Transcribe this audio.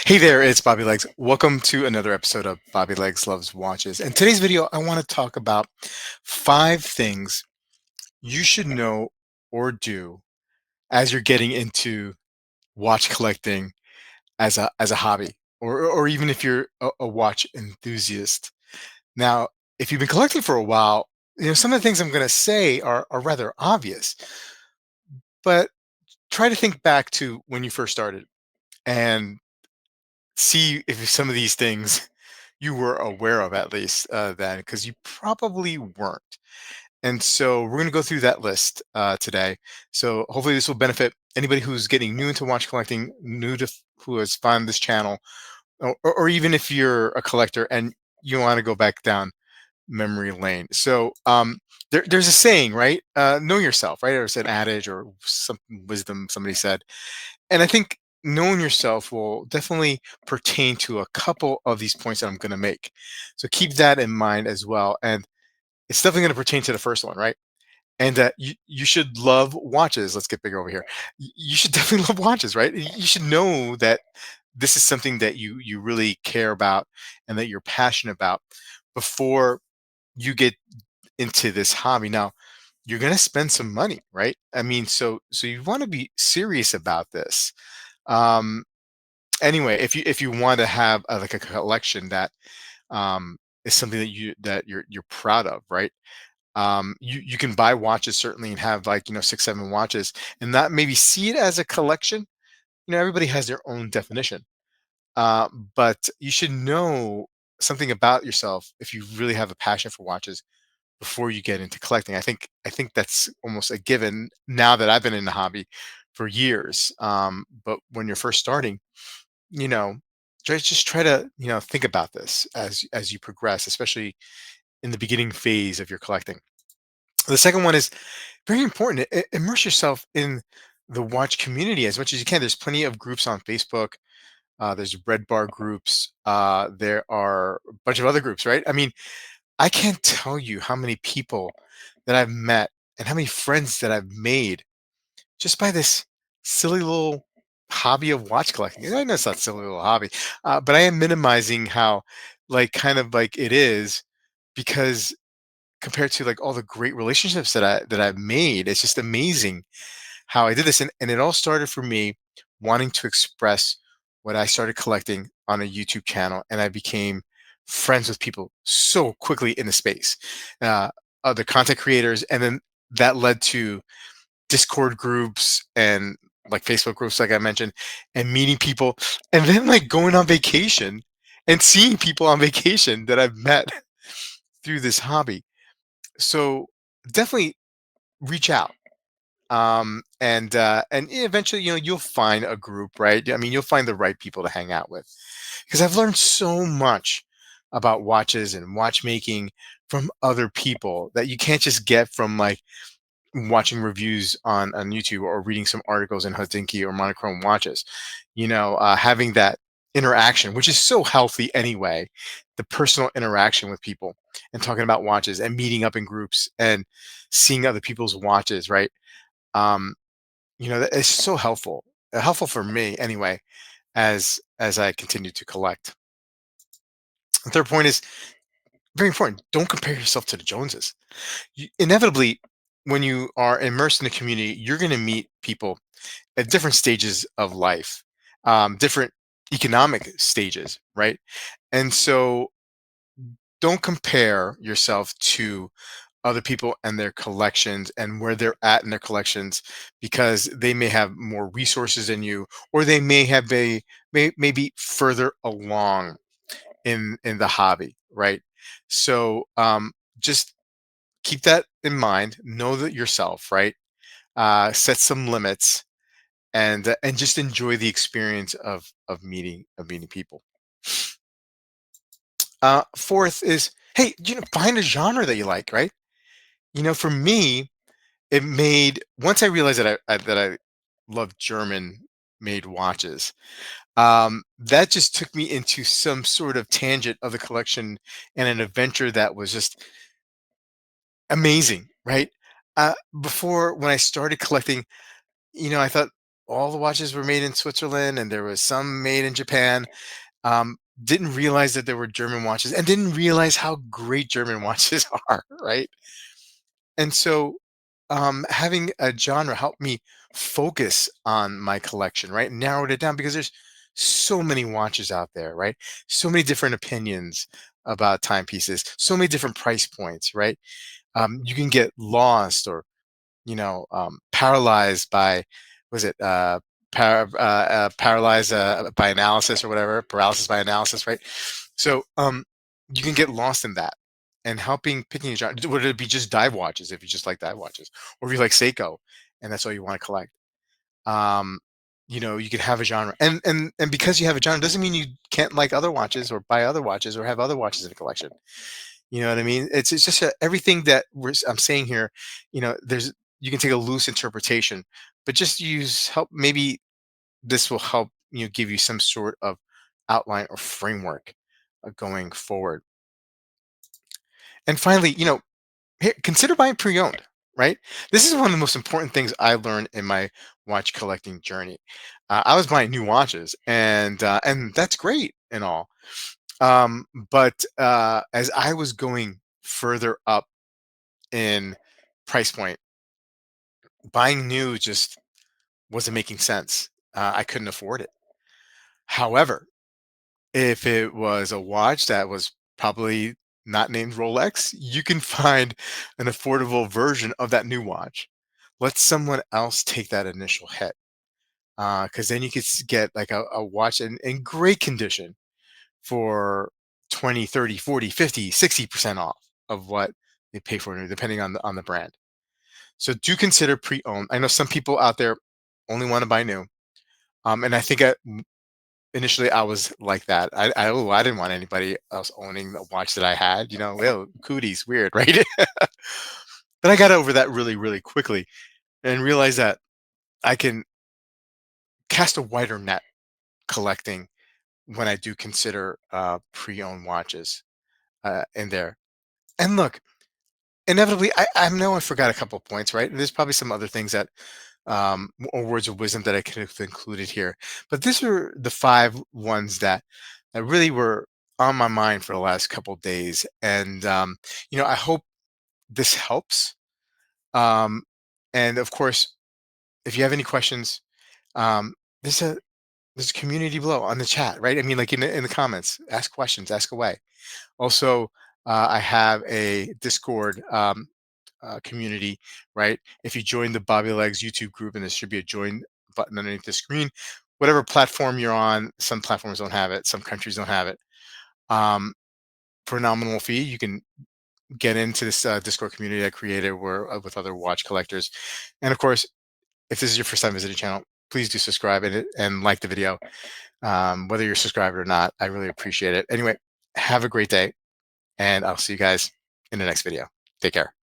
Hey there, it's Bobby Legs. Welcome to another episode of Bobby Legs Loves Watches. In today's video, I want to talk about 5 things you should know or do as you're getting into watch collecting as a hobby, or even if you're a watch enthusiast. Now, if you've been collecting for a while, some of the things I'm going to say are rather obvious, but try to think back to when you first started and see if some of these things you were aware of at least then, because you probably weren't. And so we're going to go through that list today. So hopefully this will benefit anybody who's getting new into watch collecting, who has found this channel, or even if you're a collector and you want to go back down memory lane. So there's a saying, right? Know yourself, right? Or it's an adage or some wisdom somebody said. And I think knowing yourself will definitely pertain to a couple of these points that I'm going to make. So keep that in mind as well. And it's definitely going to pertain to the first one, right? And you should love watches. Let's get bigger over here. You should definitely love watches, right? You should know that this is something that you really care about and that you're passionate about before you get into this hobby. Now, you're going to spend some money, right? I mean, so you want to be serious about this. Um, anyway, if you want to have like a collection that is something that you're proud of, right? You can buy watches certainly and have, like, 6 7 watches and not maybe see it as a collection. Everybody has their own definition, uh, but you should know something about yourself if you really have a passion for watches before you get into collecting. I think that's almost a given now that I've been in the hobby for years. But when you're first starting, you know just try to think about this as you progress, especially in the beginning phase of your collecting. The second one is very important. Immerse yourself in the watch community as much as you can. There's plenty of groups on Facebook. There's red bar groups. There are a bunch of other groups, right? I mean, I can't tell you how many people that I've met and how many friends that I've made just by this silly little hobby of watch collecting. And I know it's not a silly little hobby, but I am minimizing how, like, kind of like it is, because compared to like all the great relationships that I've made, it's just amazing how I did this. And it all started for me wanting to express what I started collecting on a YouTube channel, and I became friends with people so quickly in the space, uh, other content creators, and then that led to Discord groups and like Facebook groups, like I mentioned, and meeting people, and then like going on vacation and seeing people on vacation that I've met through this hobby. So definitely reach out, and eventually, you'll find a group, right? I mean, you'll find the right people to hang out with, because I've learned so much about watches and watchmaking from other people that you can't just get from like watching reviews on YouTube or reading some articles in Hodinkee or Monochrome watches. Having that interaction, which is so healthy anyway, the personal interaction with people and talking about watches and meeting up in groups and seeing other people's watches, right? Um, that is so helpful, helpful for me anyway, as I continue to collect. The third point is very important. Don't compare yourself to the Joneses. Inevitably, when you are immersed in the community, you're going to meet people at different stages of life, different economic stages, right? And so don't compare yourself to other people and their collections and where they're at in their collections, because they may have more resources than you, or they may have maybe further along in the hobby, right? So just keep that in mind. Know that yourself, right? Set some limits, and just enjoy the experience of meeting people. Fourth is, hey, find a genre that you like, right? For me, it made once I realized that I love German made watches. That just took me into some sort of tangent of the collection and an adventure that was just amazing, right? Before, when I started collecting, I thought, all the watches were made in Switzerland and there was some made in Japan. Um, didn't realize that there were German watches and didn't realize how great German watches are, right? And so, having a genre helped me focus on my collection, right? Narrowed it down because there's so many watches out there, right? So many different opinions about timepieces, so many different price points, right? You can get lost or paralyzed by, was it paralyzed by analysis or whatever, paralysis by analysis, right? So you can get lost in that. And helping picking a genre, would it be just dive watches if you just like dive watches, or if you like Seiko and that's all you want to collect? Um, you can have a genre, and because you have a genre doesn't mean you can't like other watches or buy other watches or have other watches in a collection. You know what I mean? It's just everything that I'm saying here. There's you can take a loose interpretation, but just use help. Maybe this will help give you some sort of outline or framework going forward. And finally, here, consider buying pre-owned. Right? This is one of the most important things I learned in my watch collecting journey. I was buying new watches, and that's great and all. But as I was going further up in price point, buying new just wasn't making sense. I couldn't afford it. However, if it was a watch that was probably not named Rolex, you can find an affordable version of that new watch. Let someone else take that initial hit. Because then you could get like a watch in great condition for 20, 30, 40, 50, 60% off of what they pay for it, depending on the brand. So do consider pre-owned. I know some people out there only want to buy new. And I think initially I was like that. I didn't want anybody else owning the watch that I had. Cooties, weird, right? But I got over that really, really quickly and realized that I can cast a wider net collecting when I do consider pre-owned watches in there. And look, inevitably, I know I forgot a couple of points, right? There's probably some other things that or words of wisdom that I could have included here. But these are the five ones that really were on my mind for the last couple of days. And I hope this helps. Um, and of course, if you have any questions, um, there's a there's a community below on the chat, right? I mean, like in the comments, ask questions, ask away. Also, I have a Discord community, right? If you join the Bobby Legs YouTube group, and there should be a join button underneath the screen, whatever platform you're on, some platforms don't have it, some countries don't have it. Um, for a nominal fee, you can get into this Discord community I created where with other watch collectors. And of course, if this is your first time visiting the channel, please do subscribe and like the video. Whether you're subscribed or not, I really appreciate it. Anyway, have a great day, and I'll see you guys in the next video. Take care.